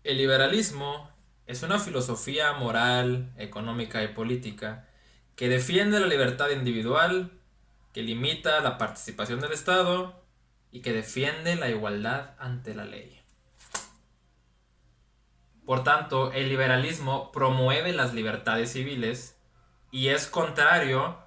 El liberalismo es una filosofía moral, económica y política que defiende la libertad individual, que limita la participación del Estado y que defiende la igualdad ante la ley. Por tanto, el liberalismo promueve las libertades civiles y es contrario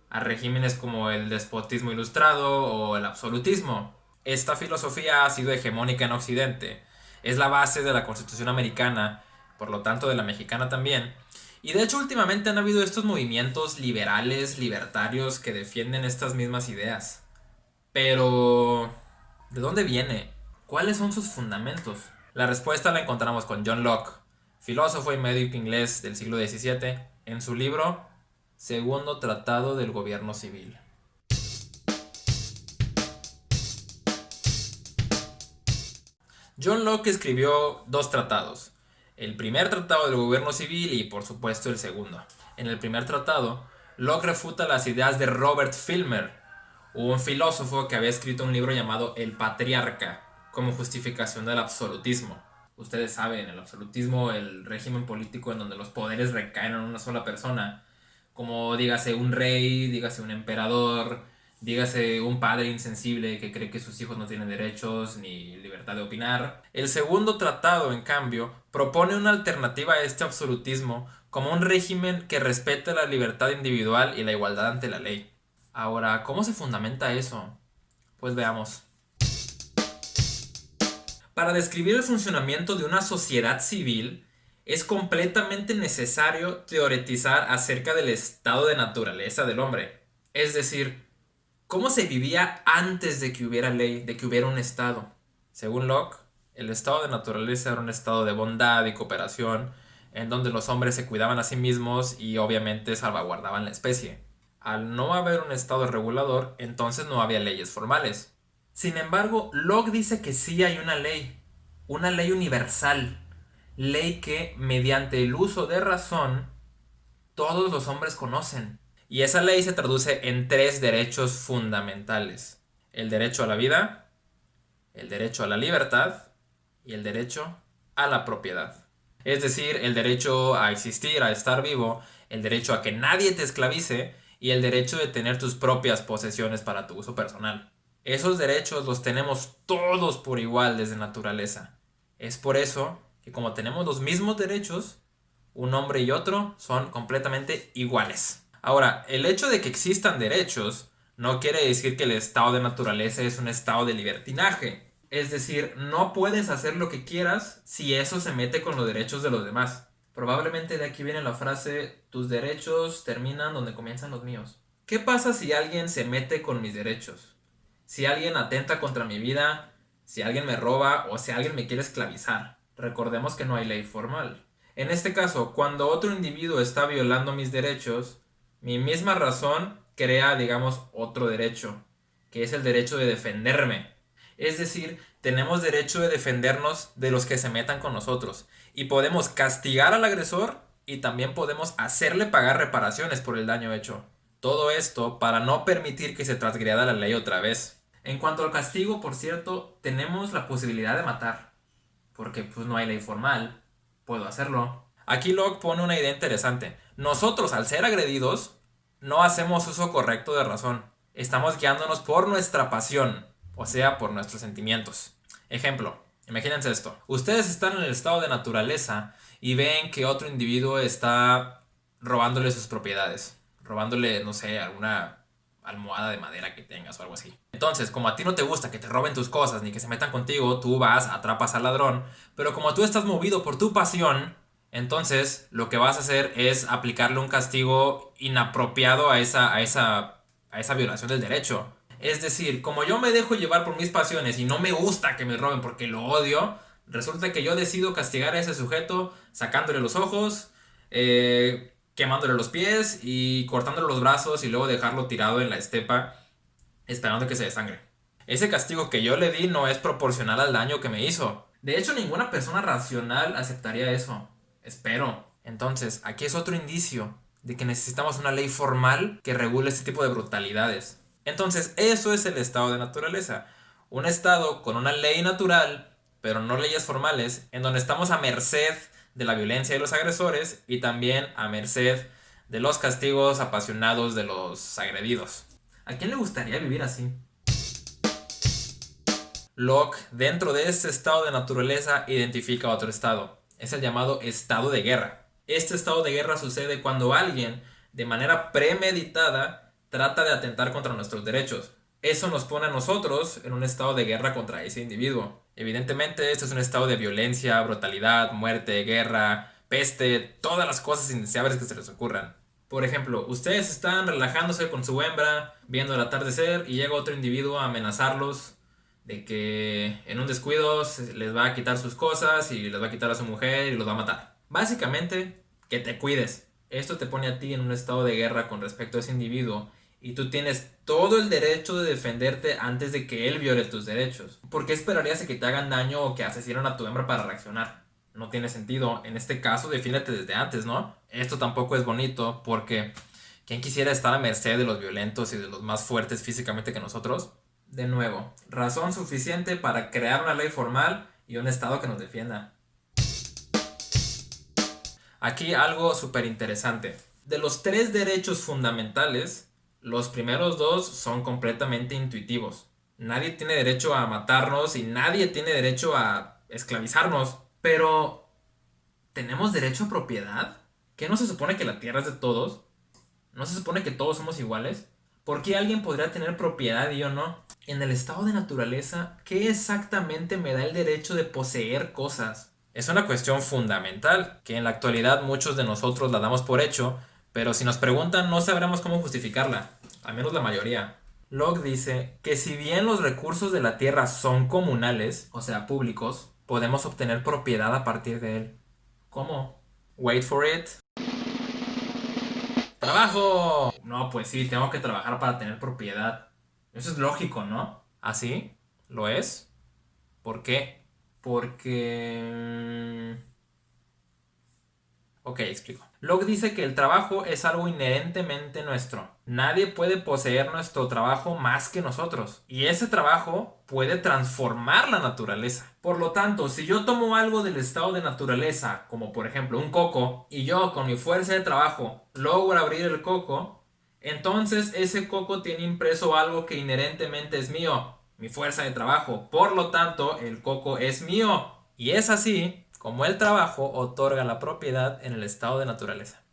a regímenes como el despotismo ilustrado o el absolutismo. Esta filosofía ha sido hegemónica en Occidente, es la base de la Constitución americana, por lo tanto de la mexicana también, y de hecho últimamente han habido estos movimientos liberales, libertarios que defienden estas mismas ideas. Pero, ¿de dónde viene? ¿Cuáles son sus fundamentos? La respuesta la encontramos con John Locke, filósofo y médico inglés del siglo XVII, en su libro Segundo Tratado del Gobierno Civil. John Locke escribió dos tratados, el primer tratado del gobierno civil y por supuesto el segundo. En el primer tratado, Locke refuta las ideas de Robert Filmer, un filósofo que había escrito un libro llamado El Patriarca, como justificación del absolutismo. Ustedes saben, el absolutismo, el régimen político en donde los poderes recaen en una sola persona, como dígase un rey, dígase un emperador, dígase un padre insensible que cree que sus hijos no tienen derechos ni libertad de opinar. El segundo tratado, en cambio, propone una alternativa a este absolutismo como un régimen que respete la libertad individual y la igualdad ante la ley. Ahora, ¿cómo se fundamenta eso? Pues veamos. Para describir el funcionamiento de una sociedad civil, es completamente necesario teoretizar acerca del estado de naturaleza del hombre. Es decir, cómo se vivía antes de que hubiera ley, de que hubiera un estado. Según Locke, el estado de naturaleza era un estado de bondad y cooperación, en donde los hombres se cuidaban a sí mismos y obviamente salvaguardaban la especie. Al no haber un estado regulador, entonces no había leyes formales. Sin embargo, Locke dice que sí hay una ley universal, ley que, mediante el uso de razón, todos los hombres conocen. Y esa ley se traduce en tres derechos fundamentales: el derecho a la vida, el derecho a la libertad y el derecho a la propiedad. Es decir, el derecho a existir, a estar vivo, el derecho a que nadie te esclavice y el derecho de tener tus propias posesiones para tu uso personal. Esos derechos los tenemos todos por igual desde naturaleza. Es por eso que como tenemos los mismos derechos, un hombre y otro son completamente iguales. Ahora, el hecho de que existan derechos no quiere decir que el estado de naturaleza es un estado de libertinaje. Es decir, no puedes hacer lo que quieras si eso se mete con los derechos de los demás. Probablemente de aquí viene la frase: tus derechos terminan donde comienzan los míos. ¿Qué pasa si alguien se mete con mis derechos? Si alguien atenta contra mi vida, si alguien me roba o si alguien me quiere esclavizar. Recordemos que no hay ley formal. En este caso, cuando otro individuo está violando mis derechos, mi misma razón crea, digamos, otro derecho, que es el derecho de defenderme. Es decir, tenemos derecho de defendernos de los que se metan con nosotros. Y podemos castigar al agresor y también podemos hacerle pagar reparaciones por el daño hecho. Todo esto para no permitir que se transgreda la ley otra vez. En cuanto al castigo, por cierto, tenemos la posibilidad de matar, porque pues no hay ley formal, puedo hacerlo. Aquí Locke pone una idea interesante. Nosotros, al ser agredidos, no hacemos uso correcto de razón. Estamos guiándonos por nuestra pasión, o sea, por nuestros sentimientos. Ejemplo, imagínense esto. Ustedes están en el estado de naturaleza y ven que otro individuo está robándole sus propiedades. Robándole, no sé, alguna almohada de madera que tengas o algo así. Entonces, como a ti no te gusta que te roben tus cosas ni que se metan contigo, tú vas, atrapas al ladrón, pero como tú estás movido por tu pasión, entonces lo que vas a hacer es aplicarle un castigo inapropiado a esa violación del derecho. Es decir, como yo me dejo llevar por mis pasiones y no me gusta que me roben porque lo odio, resulta que yo decido castigar a ese sujeto sacándole los ojos, quemándole los pies y cortándole los brazos y luego dejarlo tirado en la estepa esperando que se desangre. Ese castigo que yo le di no es proporcional al daño que me hizo. De hecho, ninguna persona racional aceptaría eso. Espero. Entonces, aquí es otro indicio de que necesitamos una ley formal que regule este tipo de brutalidades. Entonces, eso es el estado de naturaleza. Un estado con una ley natural pero no leyes formales, en donde estamos a merced de la violencia de los agresores y también a merced de los castigos apasionados de los agredidos. ¿A quién le gustaría vivir así? Locke, dentro de este estado de naturaleza, identifica otro estado. Es el llamado estado de guerra. Este estado de guerra sucede cuando alguien, de manera premeditada, trata de atentar contra nuestros derechos. Eso nos pone a nosotros en un estado de guerra contra ese individuo. Evidentemente, este es un estado de violencia, brutalidad, muerte, guerra, peste, todas las cosas indeseables que se les ocurran. Por ejemplo, ustedes están relajándose con su hembra, viendo el atardecer, y llega otro individuo a amenazarlos de que en un descuido les va a quitar sus cosas y les va a quitar a su mujer y los va a matar. Básicamente, que te cuides. Esto te pone a ti en un estado de guerra con respecto a ese individuo y tú tienes todo el derecho de defenderte antes de que él viole tus derechos. ¿Por qué esperarías a que te hagan daño o que asesinen a tu hembra para reaccionar? No tiene sentido. En este caso, defiéndete desde antes, ¿no? Esto tampoco es bonito porque ¿quién quisiera estar a merced de los violentos y de los más fuertes físicamente que nosotros? De nuevo, razón suficiente para crear una ley formal y un estado que nos defienda. Aquí algo súper interesante. De los 3 derechos fundamentales, los primeros 2 son completamente intuitivos. Nadie tiene derecho a matarnos y nadie tiene derecho a esclavizarnos. Pero, ¿tenemos derecho a propiedad? ¿Qué no se supone que la tierra es de todos? ¿No se supone que todos somos iguales? ¿Por qué alguien podría tener propiedad y yo no? En el estado de naturaleza, ¿qué exactamente me da el derecho de poseer cosas? Es una cuestión fundamental, que en la actualidad muchos de nosotros la damos por hecho, pero si nos preguntan no sabremos cómo justificarla, al menos la mayoría. Locke dice que si bien los recursos de la tierra son comunales, o sea, públicos, podemos obtener propiedad a partir de él. ¿Cómo? Wait for it. ¡Trabajo! No, pues sí, tengo que trabajar para tener propiedad. Eso es lógico, ¿no? ¿Así? ¿Lo es? ¿Por qué? Porque... Ok, explico. Locke dice que el trabajo es algo inherentemente nuestro. Nadie puede poseer nuestro trabajo más que nosotros. Y ese trabajo puede transformar la naturaleza. Por lo tanto, si yo tomo algo del estado de naturaleza, como por ejemplo un coco, y yo con mi fuerza de trabajo logro abrir el coco, entonces ese coco tiene impreso algo que inherentemente es mío, mi fuerza de trabajo. Por lo tanto, el coco es mío. Y es así como el trabajo otorga la propiedad en el estado de naturaleza.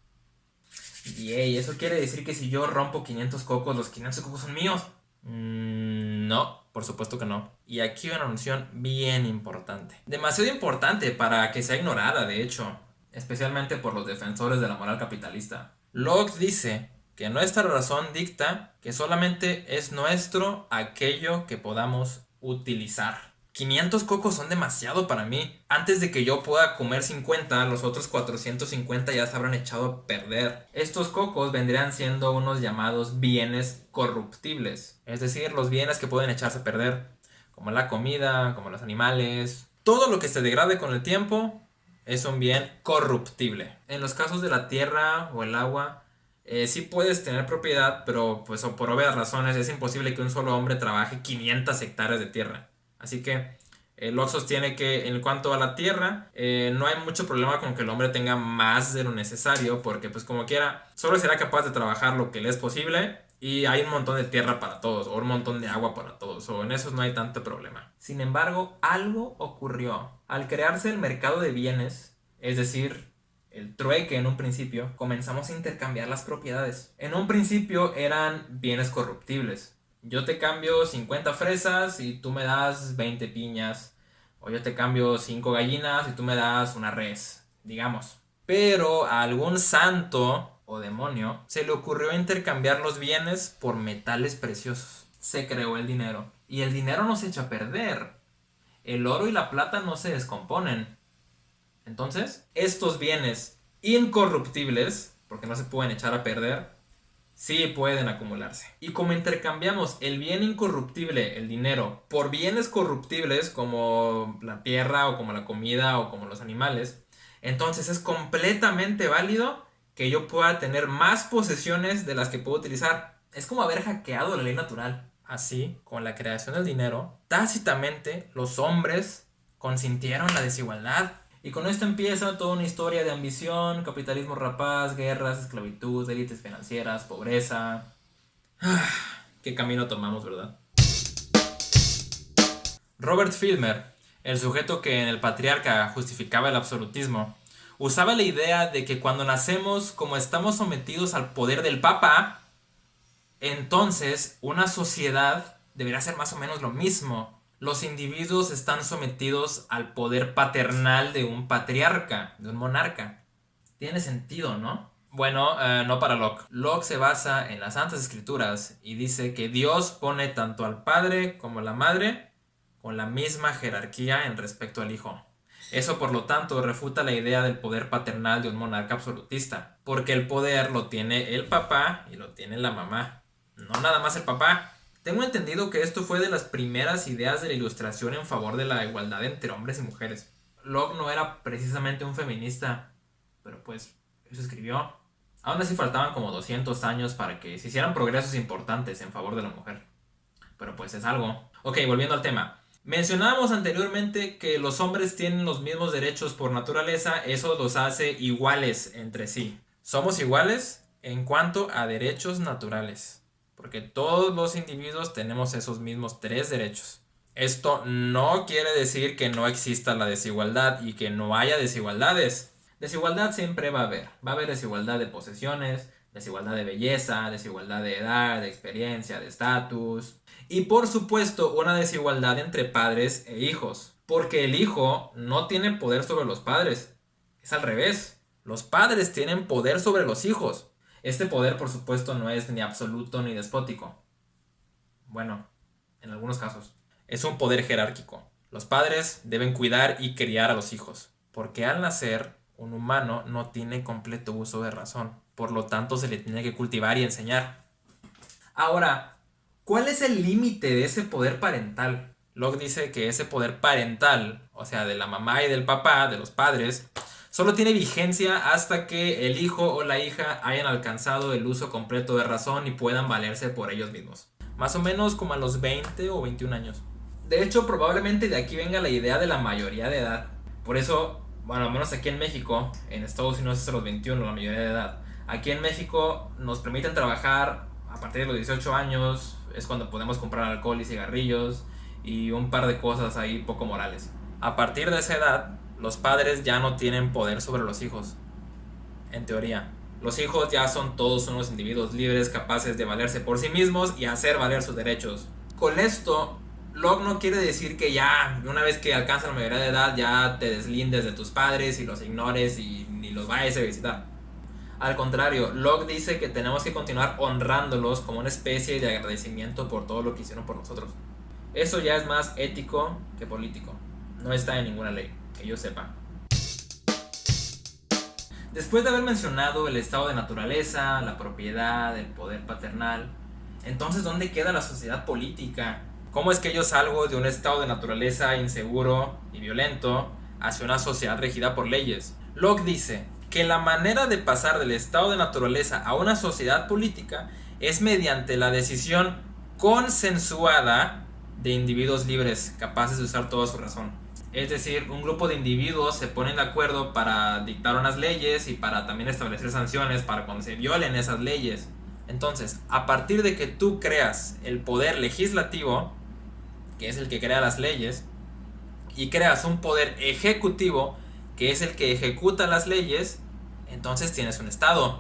Y eso quiere decir que si yo rompo 500 cocos, los 500 cocos son míos. No, por supuesto que no. Y aquí una noción bien importante. Demasiado importante para que sea ignorada, de hecho. Especialmente por los defensores de la moral capitalista. Locke dice que nuestra razón dicta que solamente es nuestro aquello que podamos utilizar. 500 cocos son demasiado para mí. Antes de que yo pueda comer 50, los otros 450 ya se habrán echado a perder. Estos cocos vendrían siendo unos llamados bienes corruptibles. Es decir, los bienes que pueden echarse a perder. Como la comida, como los animales. Todo lo que se degrade con el tiempo es un bien corruptible. En los casos de la tierra o el agua, sí puedes tener propiedad, pero pues por obvias razones es imposible que un solo hombre trabaje 500 hectáreas de tierra. Así que Locke sostiene que en cuanto a la tierra, no hay mucho problema con que el hombre tenga más de lo necesario, porque pues como quiera, solo será capaz de trabajar lo que le es posible y hay un montón de tierra para todos, o un montón de agua para todos, o en eso no hay tanto problema. Sin embargo, algo ocurrió. Al crearse el mercado de bienes, es decir, el trueque en un principio, comenzamos a intercambiar las propiedades. En un principio eran bienes corruptibles. Yo te cambio 50 fresas y tú me das 20 piñas. O yo te cambio 5 gallinas y tú me das una res, digamos. Pero a algún santo o demonio se le ocurrió intercambiar los bienes por metales preciosos. Se creó el dinero. Y el dinero no se echa a perder. El oro y la plata no se descomponen. Entonces, estos bienes incorruptibles, porque no se pueden echar a perder, sí pueden acumularse. Y como intercambiamos el bien incorruptible, el dinero, por bienes corruptibles como la tierra o como la comida o como los animales, entonces es completamente válido que yo pueda tener más posesiones de las que puedo utilizar. Es como haber hackeado la ley natural. Así, con la creación del dinero, tácitamente los hombres consintieron la desigualdad. Y con esto empieza toda una historia de ambición, capitalismo rapaz, guerras, esclavitud, élites financieras, pobreza. ¿Qué camino tomamos, verdad? Robert Filmer, el sujeto que en El Patriarca justificaba el absolutismo, usaba la idea de que cuando nacemos, como estamos sometidos al poder del Papa, entonces una sociedad deberá ser más o menos lo mismo. Los individuos están sometidos al poder paternal de un patriarca, de un monarca. Tiene sentido, ¿no? Bueno, no para Locke. Locke se basa en las Santas Escrituras y dice que Dios pone tanto al padre como a la madre con la misma jerarquía en respecto al hijo. Eso, por lo tanto, refuta la idea del poder paternal de un monarca absolutista, porque el poder lo tiene el papá y lo tiene la mamá, no nada más el papá. Tengo entendido que esto fue de las primeras ideas de la Ilustración en favor de la igualdad entre hombres y mujeres. Locke no era precisamente un feminista, pero pues eso escribió. Aún así faltaban como 200 años para que se hicieran progresos importantes en favor de la mujer. Pero pues es algo. Ok, volviendo al tema. Mencionábamos anteriormente que los hombres tienen los mismos derechos por naturaleza, eso los hace iguales entre sí. Somos iguales en cuanto a derechos naturales, porque todos los individuos tenemos esos mismos 3 derechos. Esto no quiere decir que no exista la desigualdad y que no haya desigualdades. Desigualdad siempre va a haber. Va a haber desigualdad de posesiones, desigualdad de belleza, desigualdad de edad, de experiencia, de estatus. Y por supuesto una desigualdad entre padres e hijos. Porque el hijo no tiene poder sobre los padres. Es al revés. Los padres tienen poder sobre los hijos. Este poder, por supuesto, no es ni absoluto ni despótico. Bueno, en algunos casos. Es un poder jerárquico. Los padres deben cuidar y criar a los hijos. Porque al nacer, un humano no tiene completo uso de razón. Por lo tanto, se le tiene que cultivar y enseñar. Ahora, ¿cuál es el límite de ese poder parental? Locke dice que ese poder parental, o sea, de la mamá y del papá, de los padres, solo tiene vigencia hasta que el hijo o la hija hayan alcanzado el uso completo de razón y puedan valerse por ellos mismos. Más o menos como a los 20 o 21 años. De hecho, probablemente de aquí venga la idea de la mayoría de edad. Por eso, bueno, al menos aquí en México, en Estados Unidos es a los 21, la mayoría de edad. Aquí en México nos permiten trabajar a partir de los 18 años, es cuando podemos comprar alcohol y cigarrillos y un par de cosas ahí poco morales. A partir de esa edad, los padres ya no tienen poder sobre los hijos, en teoría. Los hijos ya son todos unos individuos libres, capaces de valerse por sí mismos y hacer valer sus derechos. Con esto, Locke no quiere decir que ya, una vez que alcanzan la mayoría de edad, ya te deslindes de tus padres y los ignores y ni los vayas a visitar. Al contrario, Locke dice que tenemos que continuar honrándolos como una especie de agradecimiento por todo lo que hicieron por nosotros. Eso ya es más ético que político. No está en ninguna ley, que yo sepa. Después de haber mencionado el estado de naturaleza, la propiedad, el poder paternal, entonces ¿dónde queda la sociedad política? ¿Cómo es que yo salgo de un estado de naturaleza inseguro y violento hacia una sociedad regida por leyes? Locke dice que la manera de pasar del estado de naturaleza a una sociedad política es mediante la decisión consensuada de individuos libres, capaces de usar toda su razón. Es decir, un grupo de individuos se ponen de acuerdo para dictar unas leyes y para también establecer sanciones para cuando se violen esas leyes. Entonces, a partir de que tú creas el poder legislativo, que es el que crea las leyes, y creas un poder ejecutivo, que es el que ejecuta las leyes, entonces tienes un estado.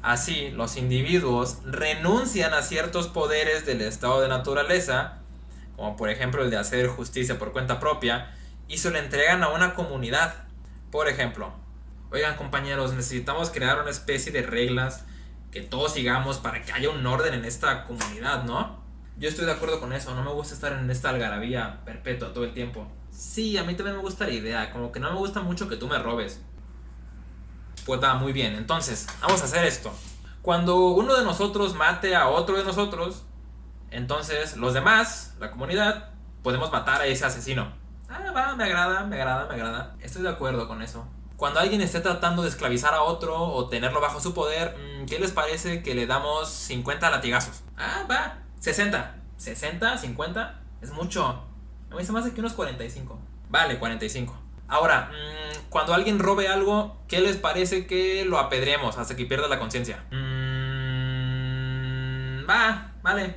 Así, los individuos renuncian a ciertos poderes del estado de naturaleza, como por ejemplo el de hacer justicia por cuenta propia, y se lo entregan a una comunidad. Por ejemplo, oigan compañeros, necesitamos crear una especie de reglas que todos sigamos para que haya un orden en esta comunidad, ¿no? Yo estoy de acuerdo con eso, no me gusta estar en esta algarabía perpetua todo el tiempo. Sí, a mí también me gusta la idea, como que no me gusta mucho que tú me robes. Pues va, muy bien, entonces, vamos a hacer esto. Cuando uno de nosotros mate a otro de nosotros, entonces los demás, la comunidad, podemos matar a ese asesino. Ah, va, me agrada. Estoy de acuerdo con eso. Cuando alguien esté tratando de esclavizar a otro o tenerlo bajo su poder, ¿qué les parece que le damos 50 latigazos? Ah, va, 60. 60, 50, es mucho. A mí se me hace que unos 45. Vale, 45. Ahora, cuando alguien robe algo, ¿qué les parece que lo apedreemos hasta que pierda la conciencia? Vale.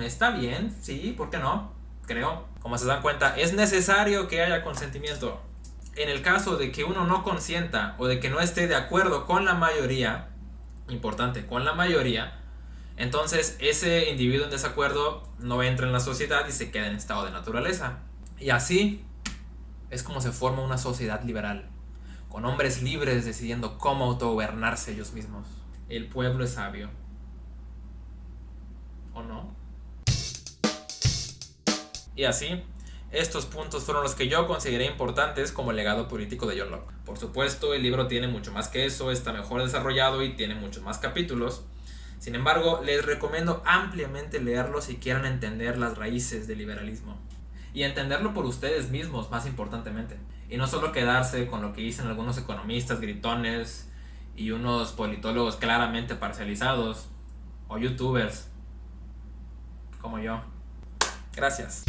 Está bien, sí, ¿por qué no? Creo. Como se dan cuenta, es necesario que haya consentimiento. En el caso de que uno no consienta o de que no esté de acuerdo con la mayoría, importante, con la mayoría, entonces ese individuo en desacuerdo no entra en la sociedad y se queda en estado de naturaleza. Y así es como se forma una sociedad liberal, con hombres libres decidiendo cómo autogobernarse ellos mismos. El pueblo es sabio. ¿O no? Y así, estos puntos fueron los que yo consideré importantes como el legado político de John Locke. Por supuesto, el libro tiene mucho más que eso, está mejor desarrollado y tiene muchos más capítulos. Sin embargo, les recomiendo ampliamente leerlo si quieren entender las raíces del liberalismo. Y entenderlo por ustedes mismos, más importantemente. Y no solo quedarse con lo que dicen algunos economistas gritones y unos politólogos claramente parcializados, o youtubers como yo. Gracias.